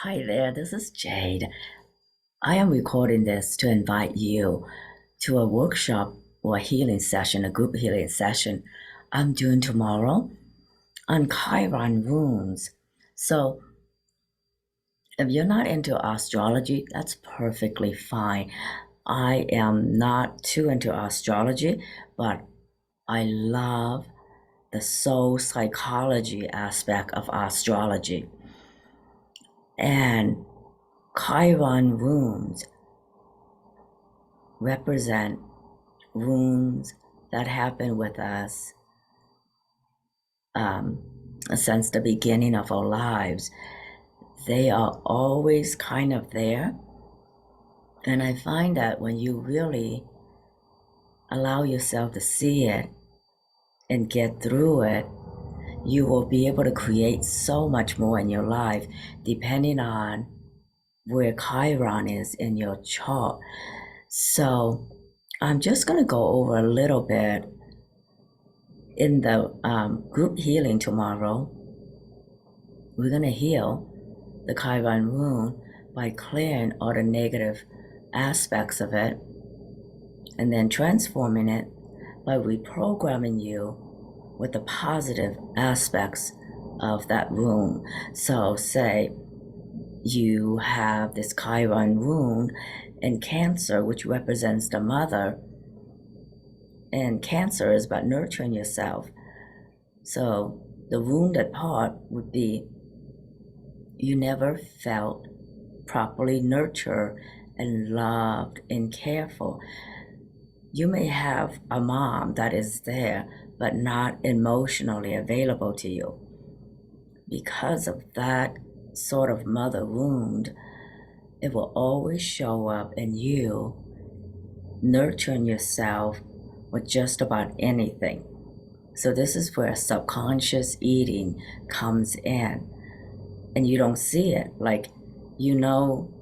Hi there, this is Jade. I am recording this to invite you to a workshop or a healing session, a group healing session I'm doing tomorrow on Chiron runes. So, if you're not into astrology, that's perfectly fine. I am not too into astrology, but I love the soul psychology aspect of astrology. And Chiron runes represent wounds that happen with us um, since the beginning of our lives. They are always kind of there. And I find that when you really allow yourself to see it and get through it, you will be able to create so much more in your life depending on where Chiron is in your chart. So I'm just going to go over a little bit in the group healing tomorrow. We're going to heal the Chiron rune by clearing all the negative aspects of it and then transforming it by reprogramming you with the positive aspects of that rune. So, say you have this Chiron rune in Cancer, which represents the mother, and Cancer is about nurturing yourself. So, the wounded part would be you never felt properly nurtured and loved and cared for. You may have a mom that is there, but not emotionally available to you. Because of that sort of mother wound, it will always show up in you nurturing yourself with just about anything. So this is where subconscious eating comes in. And you don't see it. Like, you know,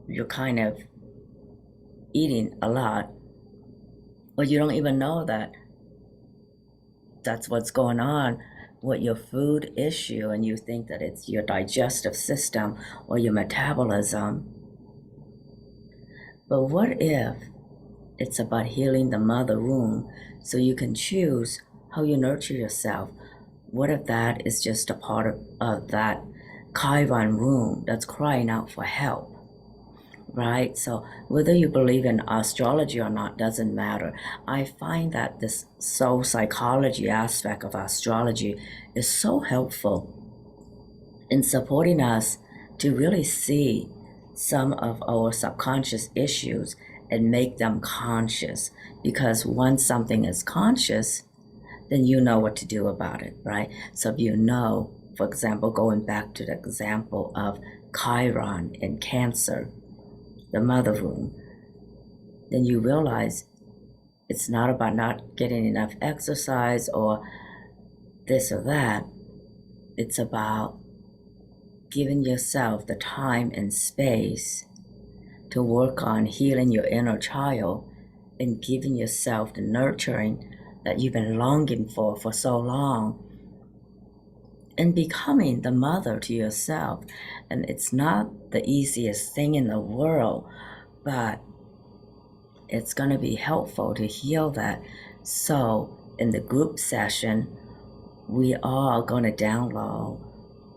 you're kind of eating a lot, or you don't even know that that's what's going on with your food issue, and you think that it's your digestive system or your metabolism. But what if it's about healing the mother wound so you can choose how you nurture yourself? What if that is just a part of that Chiron wound that's crying out for help? Right? So whether you believe in astrology or not doesn't matter. I find that this soul psychology aspect of astrology is so helpful in supporting us to really see some of our subconscious issues and make them conscious. Because once something is conscious, then you know what to do about it, right? So if you know, for example, going back to the example of Chiron in Cancer, the mother wound, then you realize it's not about not getting enough exercise or this or that. It's about giving yourself the time and space to work on healing your inner child and giving yourself the nurturing that you've been longing for so long, and becoming the mother to yourself. And it's not the easiest thing in the world, but it's going to be helpful to heal that. So in the group session, we are going to download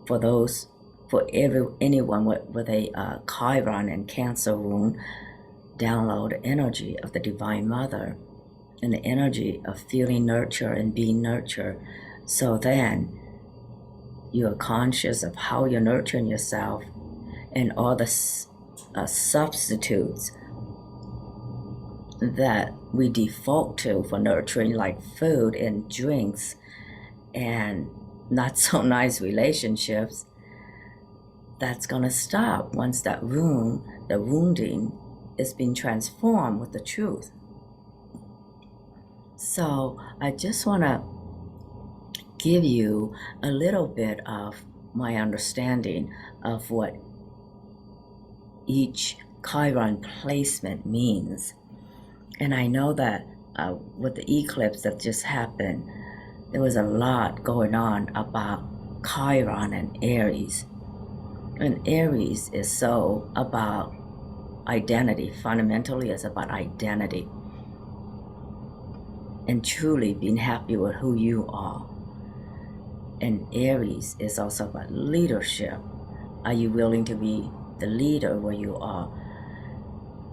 for anyone with a Chiron and Cancer wound, download the energy of the Divine Mother and the energy of feeling nurture and being nurtured. So then you're conscious of how you're nurturing yourself and all the substitutes that we default to for nurturing, like food and drinks and not so nice relationships. That's going to stop once that wound, the wounding, is being transformed with the truth. So I just want to give you a little bit of my understanding of what each Chiron placement means. And I know that with the eclipse that just happened, there was a lot going on about Chiron and Aries. And Aries is so about identity. Fundamentally, it's about identity and truly being happy with who you are. And Aries is also about leadership. Are you willing to be the leader where you are?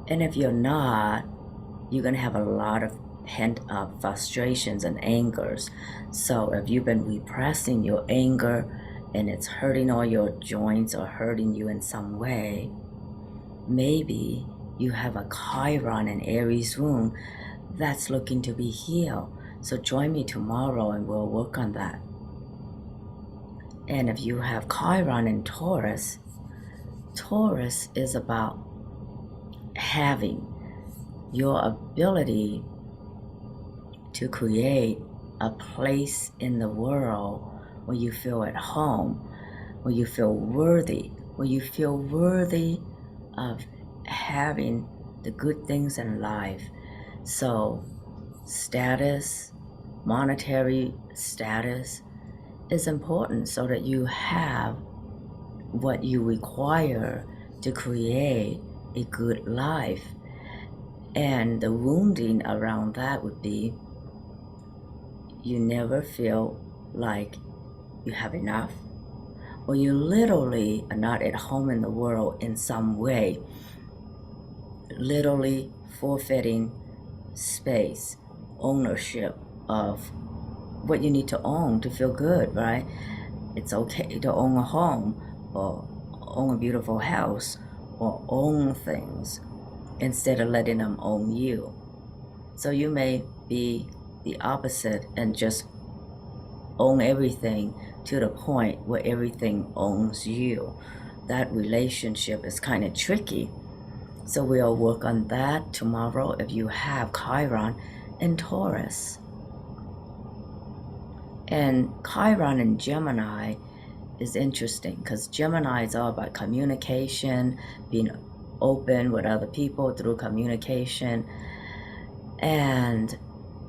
And if you're not, you're going to have a lot of pent-up frustrations and angers. So if you've been repressing your anger and it's hurting all your joints or hurting you in some way, maybe you have a Chiron in Aries room that's looking to be healed. So join me tomorrow and we'll work on that. And if you have Chiron in Taurus, Taurus is about having your ability to create a place in the world where you feel at home, where you feel worthy, of having the good things in life. So status, monetary status is important so that you have what you require to create a good life. And the wounding around that would be you never feel like you have enough, or you literally are not at home in the world in some way, literally forfeiting space, ownership of what you need to own to feel good, right? It's okay to own a home or own a beautiful house or own things instead of letting them own you. So you may be the opposite and just own everything to the point where everything owns you. That relationship is kind of tricky. So we'll work on that tomorrow if you have Chiron in Taurus. And Chiron in Gemini is interesting because Gemini is all about communication, being open with other people through communication. And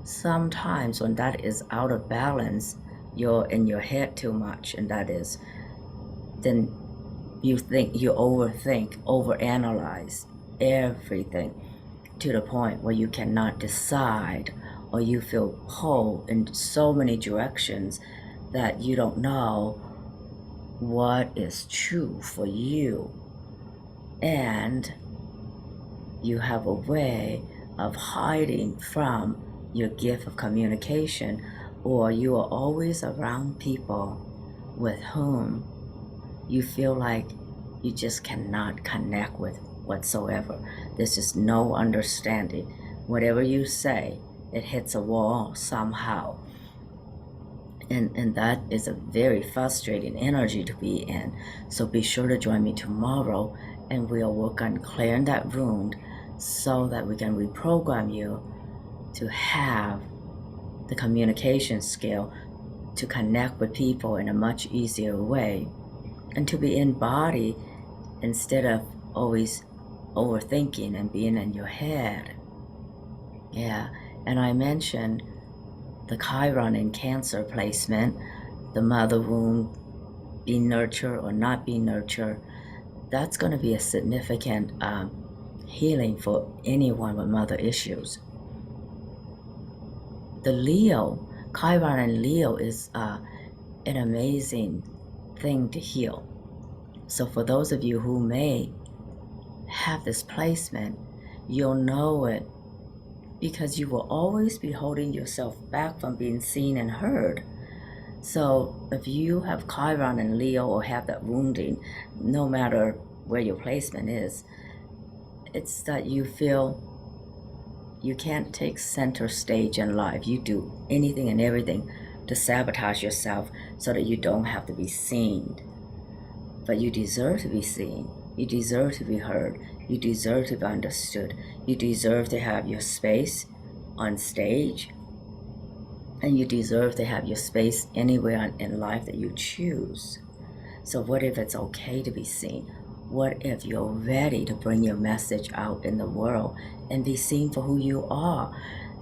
sometimes when that is out of balance, you're in your head too much, and that is, then you overthink, overanalyze everything to the point where you cannot decide, or you feel pulled in so many directions that you don't know what is true for you. And you have a way of hiding from your gift of communication, or you are always around people with whom you feel like you just cannot connect with whatsoever. There's just no understanding. Whatever you say, it hits a wall somehow. And that is a very frustrating energy to be in. So be sure to join me tomorrow and we'll work on clearing that wound so that we can reprogram you to have the communication skill to connect with people in a much easier way and to be embodied instead of always overthinking and being in your head. Yeah, and I mentioned the Chiron in Cancer placement, the mother wound, being nurtured or not being nurtured. That's going to be a significant healing for anyone with mother issues. The Leo, Chiron and Leo is an amazing thing to heal. So for those of you who may have this placement, you'll know it because you will always be holding yourself back from being seen and heard. So if you have Chiron and Leo or have that wounding, no matter where your placement is, it's that you feel you can't take center stage in life. You do anything and everything to sabotage yourself so that you don't have to be seen. But you deserve to be seen. You deserve to be heard. You deserve to be understood. You deserve to have your space on stage. And you deserve to have your space anywhere in life that you choose. So what if it's okay to be seen? What if you're ready to bring your message out in the world and be seen for who you are?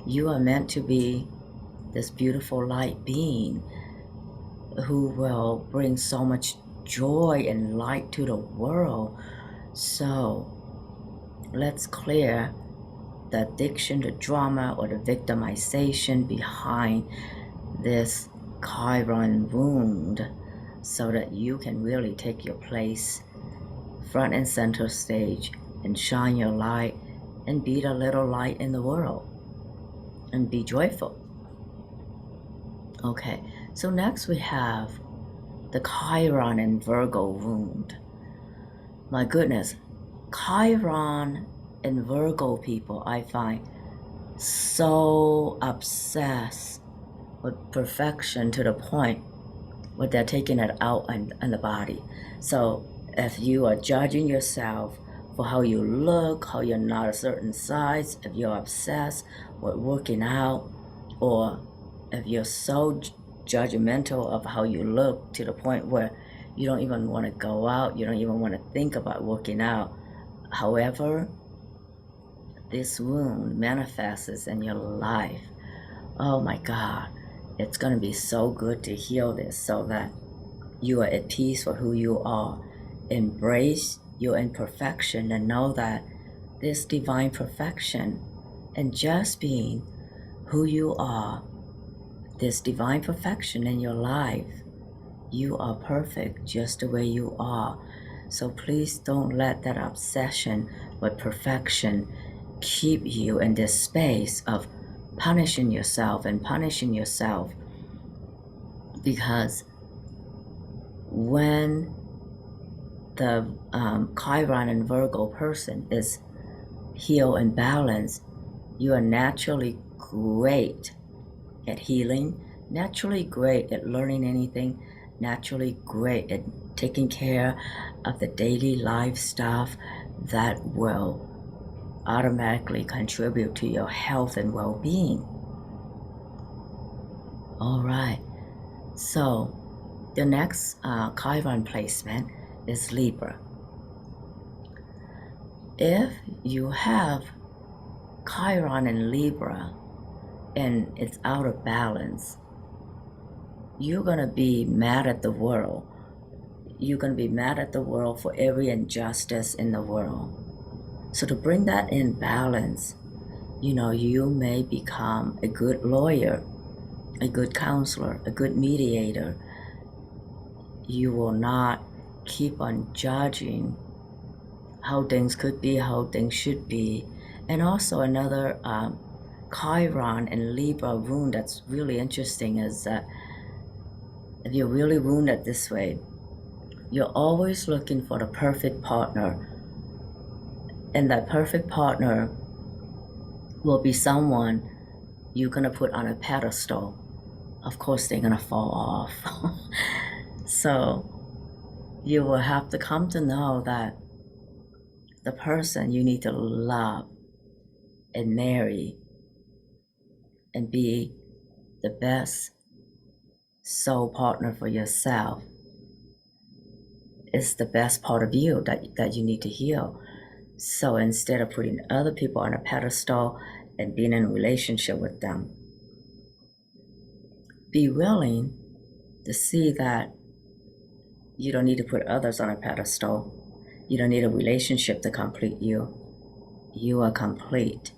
You are meant to be this beautiful light being who will bring so much joy and light to the world. So let's clear the addiction, the drama, or the victimization behind this Chiron wound so that you can really take your place front and center stage and shine your light and be the little light in the world and be joyful. Okay, so next we have the Chiron and Virgo wound. My goodness, Chiron and Virgo people, I find so obsessed with perfection to the point where they're taking it out on the body. So if you are judging yourself for how you look, how you're not a certain size, if you're obsessed with working out, or if you're so judgmental of how you look to the point where you don't even want to go out, you don't even want to think about working out. However, this wound manifests in your life. Oh my God, it's going to be so good to heal this so that you are at peace for who you are. Embrace your imperfection and know that this divine perfection and just being who you are, this divine perfection in your life, you are perfect just the way you are. So please don't let that obsession with perfection keep you in this space of punishing yourself, because when the Chiron and Virgo person is healed and balanced, you are naturally great at healing, naturally great at learning anything, naturally great at taking care of the daily life stuff that will automatically contribute to your health and well-being. All right, so the next Chiron placement is Libra. If you have Chiron in Libra and it's out of balance, you're going to be mad at the world. You're going to be mad at the world for every injustice in the world. So to bring that in balance, you may become a good lawyer, a good counselor, a good mediator. You will not keep on judging how things could be, how things should be. And also another Chiron and Libra wound that's really interesting is that if you're really wounded this way, you're always looking for the perfect partner. And that perfect partner will be someone you're going to put on a pedestal. Of course, they're going to fall off. So you will have to come to know that the person you need to love and marry and be the best soul partner for yourself is the best part of you that you need to heal. So instead of putting other people on a pedestal and being in a relationship with them, be willing to see that you don't need to put others on a pedestal. You don't need a relationship to complete you. You are complete.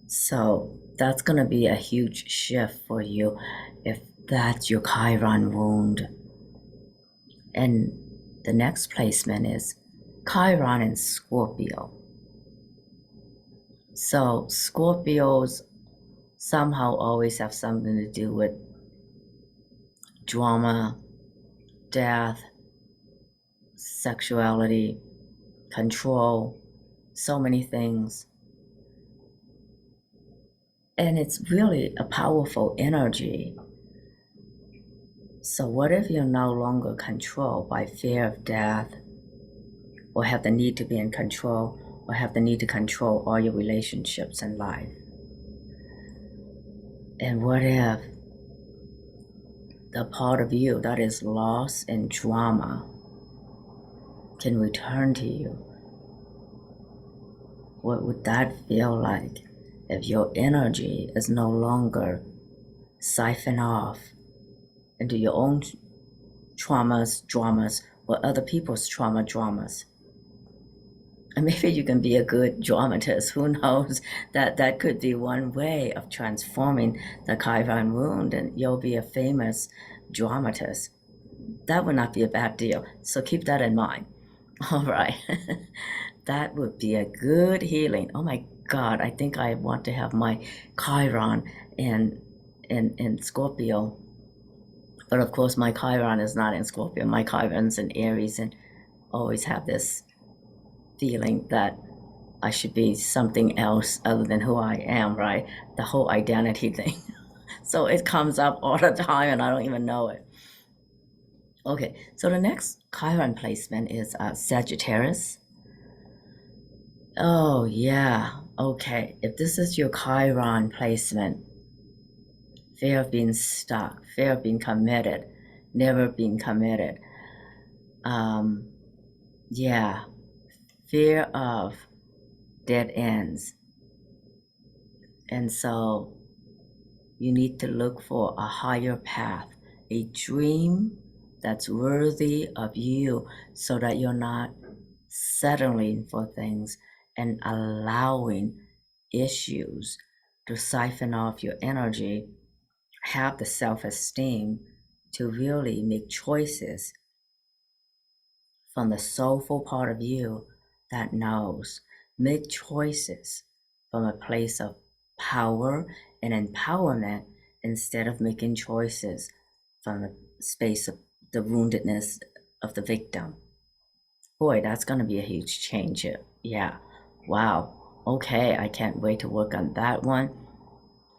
So that's going to be a huge shift for you if that's your Chiron wound. And the next placement is Chiron and Scorpio. So Scorpios somehow always have something to do with drama, death, sexuality, control, so many things. And it's really a powerful energy. So what if you're no longer controlled by fear of death, or have the need to be in control, or have the need to control all your relationships in life? And what if the part of you that is lost in drama can return to you? What would that feel like if your energy is no longer siphoned off into your own traumas, dramas, or other people's trauma, dramas. And maybe you can be a good dramatist. Who knows? That could be one way of transforming the Chiron wound, and you'll be a famous dramatist. That would not be a bad deal. So keep that in mind. All right. That would be a good healing. Oh my God, I think I want to have my Chiron in Scorpio. But of course, my Chiron is not in Scorpio. My Chiron's in Aries, and always have this feeling that I should be something else other than who I am, right? The whole identity thing. So it comes up all the time, and I don't even know it. Okay, so the next Chiron placement is Sagittarius. Oh, yeah. Okay, if this is your Chiron placement, fear of being stuck, fear of being committed, never being committed. Yeah, fear of dead ends. And so you need to look for a higher path, a dream that's worthy of you, so that you're not settling for things and allowing issues to siphon off your energy. Have the self-esteem to really make choices from the soulful part of you that knows. Make choices from a place of power and empowerment instead of making choices from the space of the woundedness of the victim. Boy, that's going to be a huge change. Yeah. Wow. Okay, I can't wait to work on that one.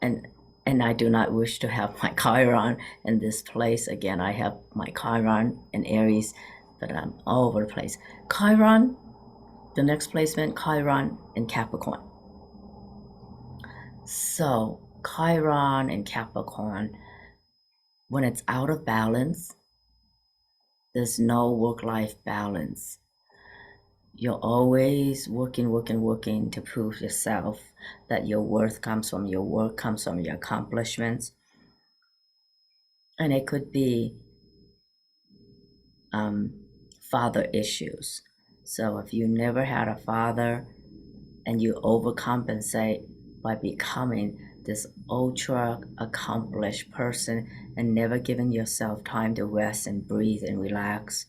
And I do not wish to have my Chiron in this place again. I have my Chiron in Aries, but I'm all over the place. Chiron, the next placement, Chiron in Capricorn. So Chiron in Capricorn, when it's out of balance, there's no work-life balance. You're always working to prove yourself that your worth comes from your work, comes from your accomplishments. And it could be father issues. So if you never had a father and you overcompensate by becoming this ultra accomplished person and never giving yourself time to rest and breathe and relax,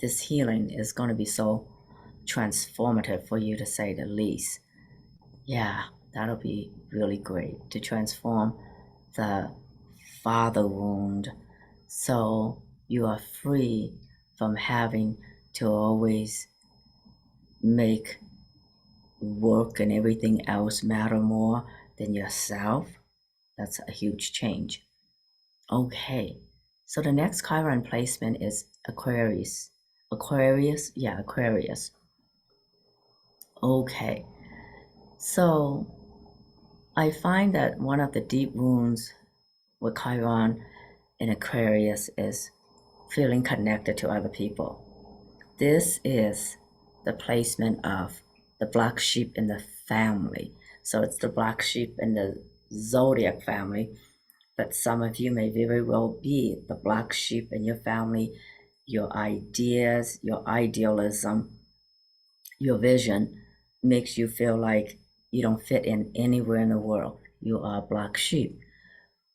this healing is going to be so transformative, for you to say the least. Yeah, that'll be really great to transform the father wound, so you are free from having to always make work and everything else matter more than yourself. That's a huge change. Okay, so the next Chiron placement is Aquarius. Aquarius? Yeah, Aquarius. Okay, so I find that one of the deep wounds with Chiron in Aquarius is feeling connected to other people. This is the placement of the black sheep in the family. So it's the black sheep in the zodiac family, but some of you may very well be the black sheep in your family. Your ideas, your idealism, your vision makes you feel like you don't fit in anywhere in the world. You are a black sheep.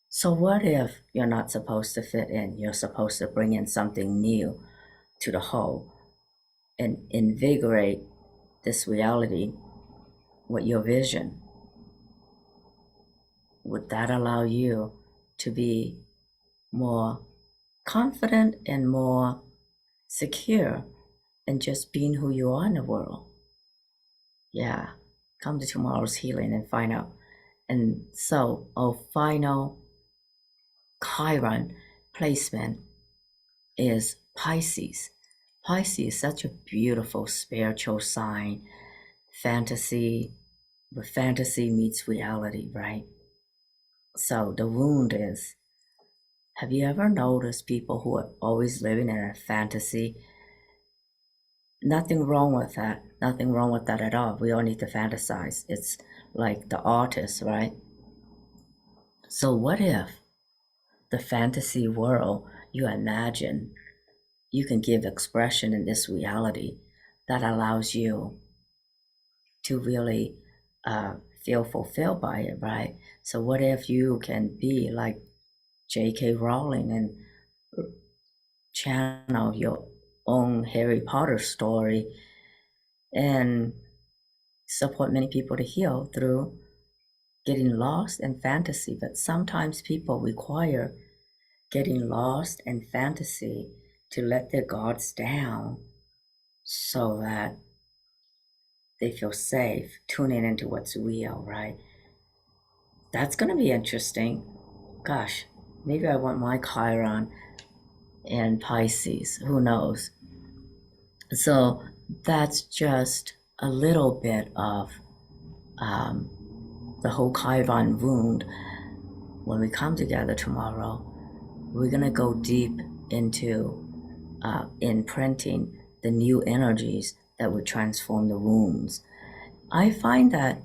So what if you're not supposed to fit in? You're supposed to bring in something new to the whole and invigorate this reality with your vision. Would that allow you to be more confident and more secure in just being who you are in the world? Yeah, come to tomorrow's healing and find out. And so our final Chiron placement is Pisces. Pisces is such a beautiful spiritual sign. Fantasy, where fantasy meets reality, right? So the wound is, have you ever noticed people who are always living in a fantasy? Nothing wrong with that. Nothing wrong with that at all. We all need to fantasize. It's like the artist, right? So what if the fantasy world you imagine, you can give expression in this reality that allows you to really feel fulfilled by it, right? So what if you can be like J.K. Rowling and channel your own Harry Potter story and support many people to heal through getting lost in fantasy? But sometimes people require getting lost in fantasy to let their guards down so that they feel safe tuning into what's real, right? That's going to be interesting. Gosh, maybe I want my Chiron in Pisces. Who knows? So that's just a little bit of the whole Chiron wound. When we come together tomorrow, we're going to go deep into imprinting the new energies that would transform the wounds. I find that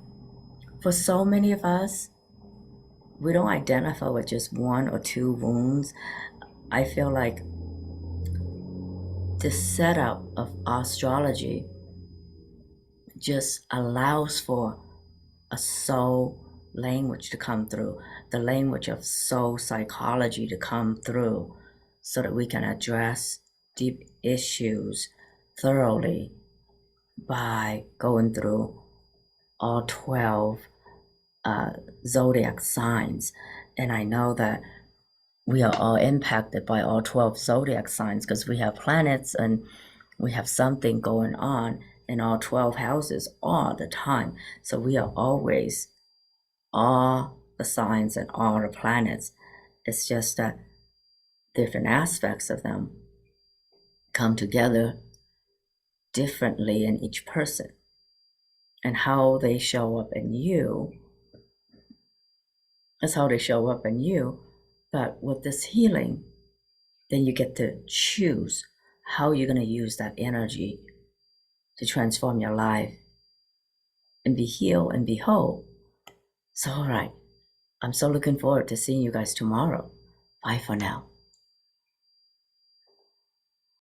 for so many of us, we don't identify with just one or two wounds. I feel like the setup of astrology just allows for a soul language to come through, the language of soul psychology to come through, so that we can address deep issues thoroughly by going through all 12 zodiac signs. And I know that we are all impacted by all 12 zodiac signs because we have planets and we have something going on in all 12 houses all the time. So we are always all the signs and all the planets. It's just that different aspects of them come together differently in each person, and how they show up in you is how they show up in you. But with this healing, then you get to choose how you're going to use that energy to transform your life and be healed and be whole. So, all right, I'm so looking forward to seeing you guys tomorrow. Bye for now.